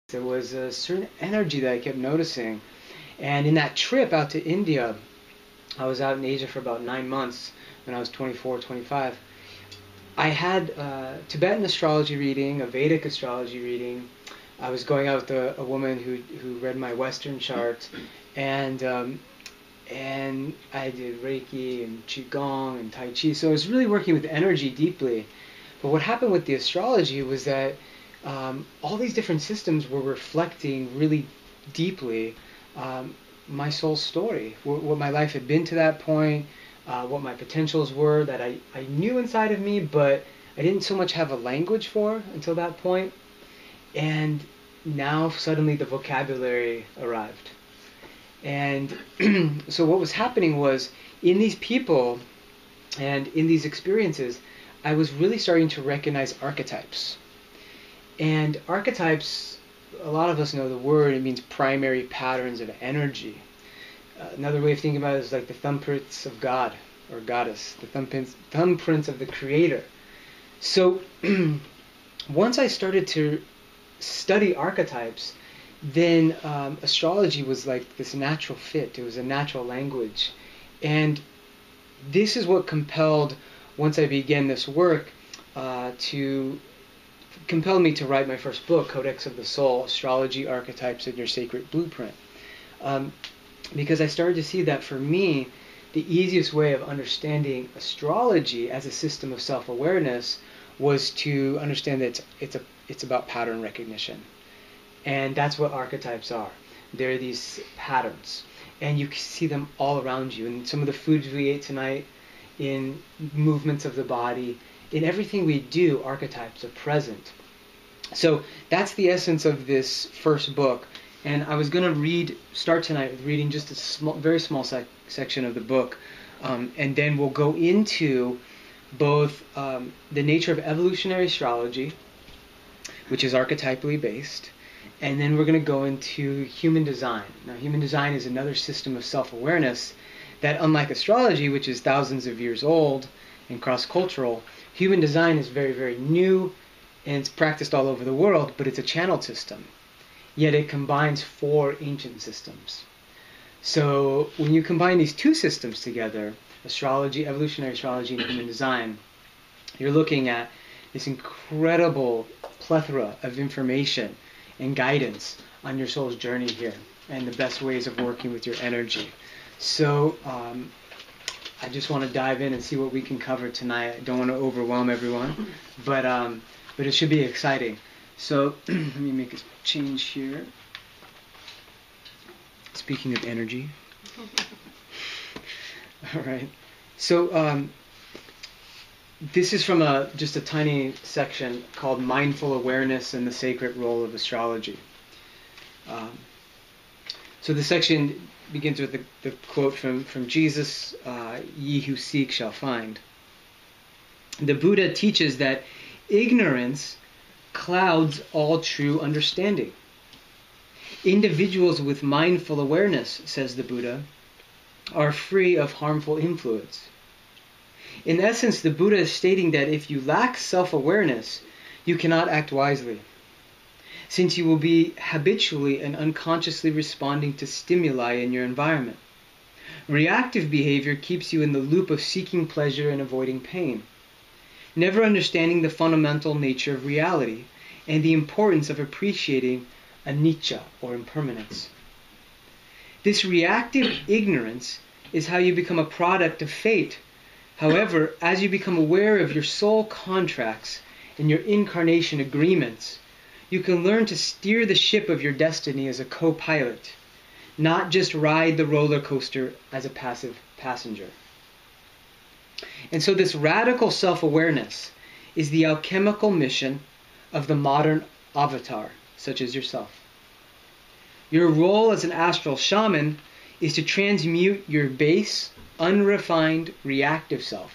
There was a certain energy that I kept noticing. And in that trip out to India, I was out in Asia for about 9 months when I was 24, 25. I had Tibetan astrology reading, a Vedic astrology reading. I was going out with a woman who read my Western chart, and I did Reiki and Qigong and Tai Chi. So I was really working with energy deeply. But what happened with the astrology was that all these different systems were reflecting really deeply my soul story, what my life had been to that point, what my potentials were that I knew inside of me, but I didn't so much have a language for until that point. And now suddenly the vocabulary arrived. And so what was happening was, in these people and in these experiences, I was really starting to recognize archetypes. And archetypes, a lot of us know the word, it means primary patterns of energy. Another way of thinking about it is like the thumbprints of God or Goddess, the thumbprints of the Creator. So once I started to study archetypes, then astrology was like this natural fit. It was a natural language. And this is what compelled, once I began this work, to compelled me to write my first book, Codex of the Soul, Astrology, Archetypes, and Your Sacred Blueprint. Because I started to see that for me, the easiest way of understanding astrology as a system of self-awareness was to understand that it's about pattern recognition. And that's what archetypes are. They're these patterns. And you can see them all around you. In some of the foods we ate tonight, in movements of the body, in everything we do, archetypes are present. So that's the essence of this first book. And I was going to start tonight with reading just a very small section of the book. And then we'll go into both the nature of evolutionary astrology, which is archetypally based, and then we're going to go into human design. Now, human design is another system of self-awareness that, unlike astrology, which is thousands of years old and cross-cultural, human design is very, very new, and it's practiced all over the world, but it's a channeled system. Yet it combines 4 ancient systems. So when you combine these 2 systems together, astrology, evolutionary astrology, and human design, you're looking at this incredible plethora of information and guidance on your soul's journey here, and the best ways of working with your energy. So I just want to dive in and see what we can cover tonight. I don't want to overwhelm everyone, but it should be exciting. So let me make a change here. Speaking of energy. All right. So this is from just a tiny section called Mindful Awareness and the Sacred Role of Astrology. So the section begins with the quote from Jesus, "Ye who seek shall find." The Buddha teaches that ignorance clouds all true understanding. Individuals with mindful awareness, says the Buddha, are free of harmful influence. In essence, the Buddha is stating that if you lack self-awareness, you cannot act wisely, since you will be habitually and unconsciously responding to stimuli in your environment. Reactive behavior keeps you in the loop of seeking pleasure and avoiding pain, never understanding the fundamental nature of reality and the importance of appreciating anicca, or impermanence. This reactive ignorance is how you become a product of fate. However, as you become aware of your soul contracts and your incarnation agreements, you can learn to steer the ship of your destiny as a co-pilot, not just ride the roller coaster as a passive passenger. And so this radical self-awareness is the alchemical mission of the modern avatar, such as yourself. Your role as an astral shaman is to transmute your base, unrefined, reactive self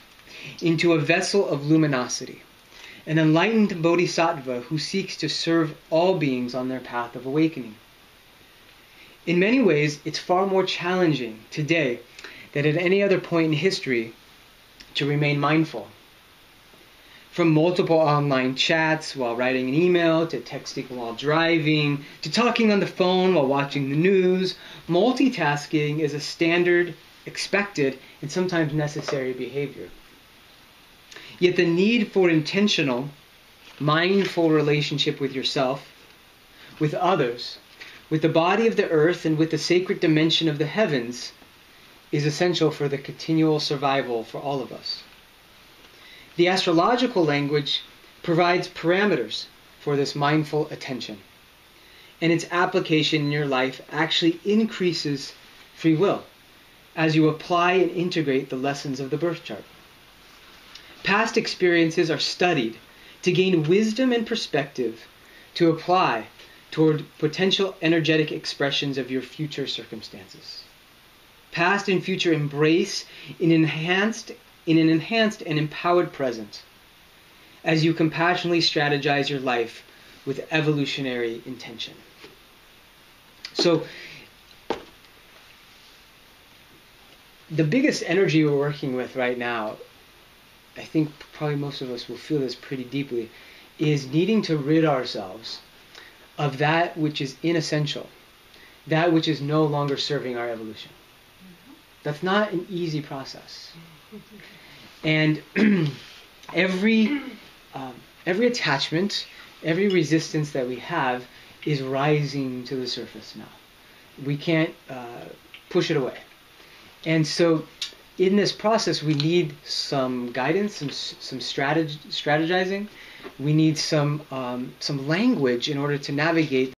into a vessel of luminosity, an enlightened bodhisattva who seeks to serve all beings on their path of awakening. In many ways, it's far more challenging today than at any other point in history to remain mindful. From multiple online chats while writing an email, to texting while driving, to talking on the phone while watching the news, multitasking is a standard, expected, and sometimes necessary behavior. Yet the need for intentional, mindful relationship with yourself, with others, with the body of the earth, and with the sacred dimension of the heavens is essential for the continual survival for all of us. The astrological language provides parameters for this mindful attention, and its application in your life actually increases free will as you apply and integrate the lessons of the birth chart. Past experiences are studied to gain wisdom and perspective to apply toward potential energetic expressions of your future circumstances. Past and future embrace in an enhanced and empowered present as you compassionately strategize your life with evolutionary intention. So, the biggest energy we're working with right now, I think probably most of us will feel this pretty deeply, is needing to rid ourselves of that which is inessential, that which is no longer serving our evolution. That's not an easy process. And every attachment, every resistance that we have is rising to the surface now. We can't push it away. And so in this process, we need some guidance, some strategizing. We need some language in order to navigate